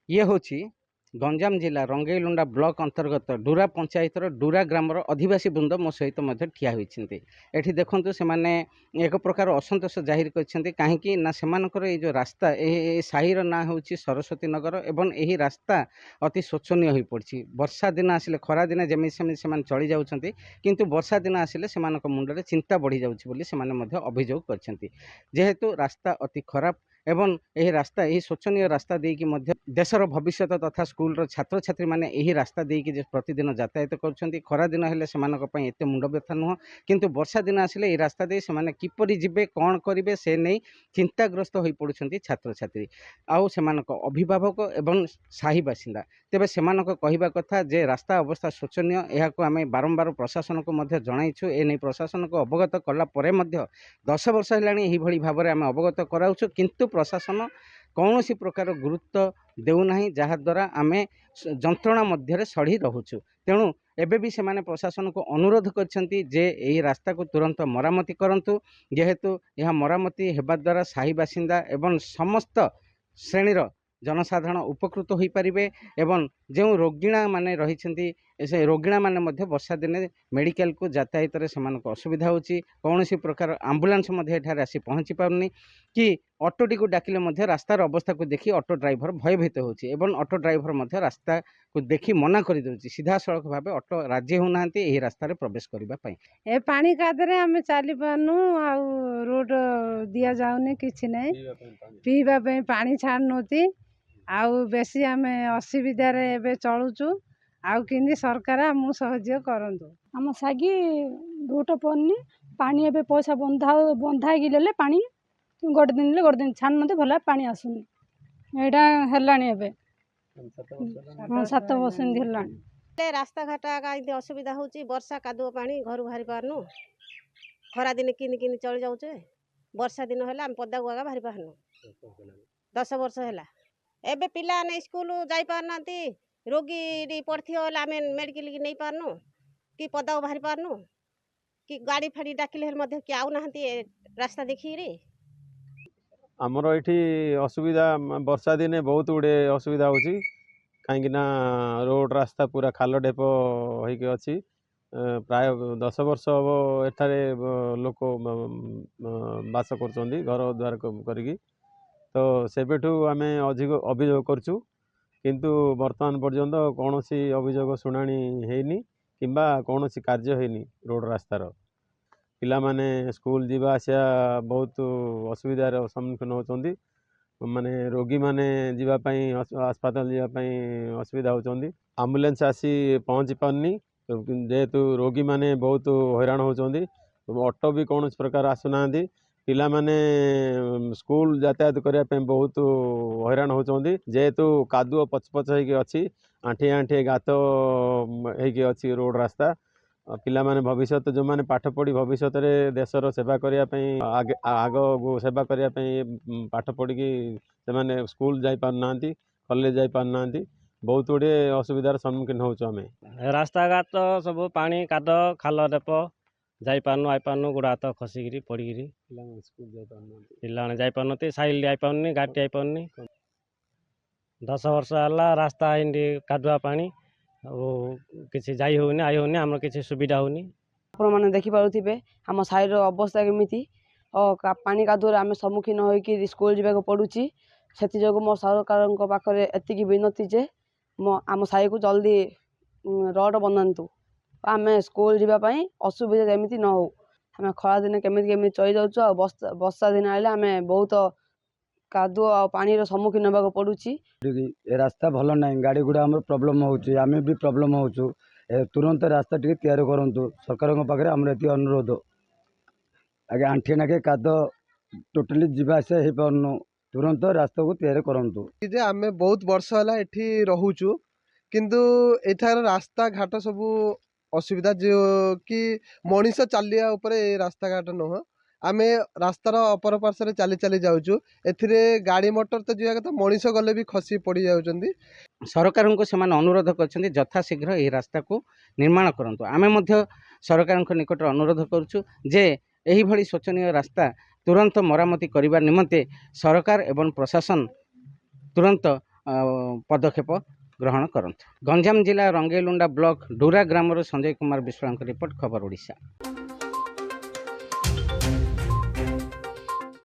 ये हूँ गंजाम जिला रंगईलुंडा ब्लॉक अंतर्गत डूरा पंचायतर डूरा ग्रामर अधिवासी बृंद मो सहित ठिया होती एठी देखंतु से माने एक प्रकार असंतोष जाहिर करछन्ते काहेकि ना सेमानकर ये जो रास्ता ए साहिर ना होची सरस्वती नगर एवं यही रास्ता अति शोचनीय हो पड़ी वर्षा दिन आसिले खरा दिन जमी से चली जाउछन्ते किंतु वर्षा दिन आसिले सेमानक मुंडरे चिंता बढ़ी जाउछि बोली सेमाने मध्य अभियोग करछन्ते जेहेतु रास्ता अति खराब एवं यही रास्ता यही शोचनीय रास्ता देकी मध्य देशर भविष्य तथा स्कूल छात्र छात्री माने यही रास्ता देकी प्रतिदिन यातायात कर खरा दिन हेले एत मुंड व्यथा नुह किंतु वर्षा दिन आसिले यही रास्ता दे से किपरि जिबे कौन करेंगे से नहीं चिंताग्रस्त हो पड़ुछन्ति छात्र छात्री आउ सेमानक अभिभावक एवं साही बासिंदा तेबे सेमानक कहिबा कथा जे रास्ता अवस्था शोचनीय एहाको आमे बारंबार प्रशासन को मध्य जणाइछु ए नै प्रशासन को अवगत कला परे मध्य 10 वर्ष हेलाणी एही भली भाबरे आमे अवगत कराउछु किंतु प्रशासन कौनसी प्रकार गुरुत्व देउना जहाद्वारा आमे जंत्रणा मध्य सड़ी रोचु तेणु एबे भी सेमाने प्रशासन को अनुरोध करछन्ति जे एही रास्ता को तुरंत मरामती करंतु जेहेतु यह मरामती हेबा द्वारा साही बासिंदा एवं समस्त श्रेणीर जनसाधारण उपकृत हो पारिबे एवं जो रोगिणा माने रहिछन्ति से रोगिणा माने मध्य वर्षा दिने मेडिकल को यातायात रे सेमानक असुविधा होची कौनसी प्रकार एम्बुलेंस मध्य एठारे आसी पहुँची पारुनी कि ऑटोटी को डाकिले मध्य रास्तार अवस्था को देखि ऑटो ड्राइवर भयभीत होची एवं ऑटो ड्राइवर मध्य रास्ता को देखि मना कर दउची सीधा सड़क भाबे ऑटो राजी होनांती एही रास्ता रे प्रवेश करबा पई ए पानी कादरे आमे चाली पानु आ रोड दिया जाउनी किछि नै पीबा पई पानी छाड़ नोती आउ बेसी आमे असुविधा रे एबे चलुचु आउ किंदी सरकार आमु सहयोग करंतु आम सागी रूट पड़नी पानी एबे पैसा बंधा गिले पानी गोटे दिन छाड़ नते भला पानी आसुनी एटा हेलानी एबे 7 वर्ष हेलानी रास्ता घाटा का असुविधा होची वर्षा कादुओ पानी घर बाहरी पारनु खरा दिन किन किन चल जाउचे वर्षा दिन होला हम पद्दा गुआगा बाहरी पारनु 10 वर्ष होला एबे पिला ने स्कूल जाई पारनांती रोगी पड़थि होला आमे मेडिकल की नहीं पारनु कि पद्दा बाहरी पारनु कि गाड़ी फाड़ी डाकिले मध्य कि आउ नाहंती रास्ता देखि रे आमर ये असुविधा वर्षा दिने बहुत गुड़े असुविधा होची कहीं रोड रास्ता पूरा खाल ढेप होइके अच्छी प्राय 10 वर्ष हम एठारे लोक बास कर घर द्वार करी तो सेबेठू आम अधिक अभियोग करचु किंतु वर्तमान पर्यंत कौन सी अभियोग शुणाणी हैनी किंबा कौन सी कार्य हैनी रोड रास्तार पिला माने स्कूल जीवा आसिया बहुत असुविधार सम्मुखीन होती माने रोगी माने जीवापाई अस्पताल जीवापाई असुविधा होती आम्बुलेंस आसी पहुँची पारनी जेहेतु रोगी माने बहुत हैरान होती ऑटो भी कौन प्रकार आसुना पिला माने स्कूल यातायात करने बहुत हैरान होती जेहेतु कादुओ पचपच होगी अच्छी आंठे आंठे गात होगी अच्छी रोड रास्ता पिला माने भविष्य जो माने पाठ पढ़ी भविष्य में देशर सेवा करने आग सेवा करने पाठ पढ़ी से स्कूल जाई पारना कॉलेज जाई पारना बहुत गुड़े असुविधार सम्मुखीन होमें रास्ता घाट सब पानी काद खाल ढेप जाई पारनु आई पारनु गोड़ हाथ खसिकी पड़िकी पिला जाई पारन साइल जाई पारनी गाड़ी जाई पारनी 10 वर्ष है रास्ता इंडी कादुआ पानी किसी जाई होनी आई होनी आम किसी सुविधा होनी आपण मैंने देखिपे आम साइर अवस्था केमी और पानी कादुआ आम सम्मुखीन होकर स्कूल जावाक पड़ुची से मो सरकार पाखे एति विनती जे आम साई को जल्दी रोड बनातु आम स्कूल जावाई असुविधा जमी न हो आम खरा दिन केमी चली जाऊँ वर्षा दिन आए आम बहुत कादुआ और पानी सम्मुखीन होगा पड़ुची रास्ता भल ना गाड़ी गुड़ा आम प्रोब्लेम होची आम भी प्रोब्लेम होचु तुरंत रास्ता टी तैयार करूँ सरकार पाखे आम ये अनुरोध आगे आंठी नाके काद टोटाली जावासा हो पारनु तुरंत रास्ता को तैयार करूँ जे आम बहुत वर्ष है ये रोचु किंतु एठार रास्ता घाट सब असुविधा जो कि मनीष चलिया रास्ता घाट नुह आम रास्तार अपर पार्श्व चली चली जाऊँ एथिरे गाड़ी मोटर तो जावा कथा मनीष गले भी खसी पड़ी जाउछन्ती सरकार को सेमान अनुरोध करछन्ती यथाशीघ्र यह रास्ता को निर्माण करंतु आमे मध्य सरकार निकट अनुरोध करुछु जे एही भली शोचनीय रास्ता तुरंत मरामती करिबा निमंते सरकार एवं प्रशासन तुरंत पदक्षेप ग्रहण करंतु। गंजाम जिला रंगेलुंडा ब्लॉक डूरा ग्राम संजय कुमार विश्वाल रिपोर्ट खबर ओडिशा।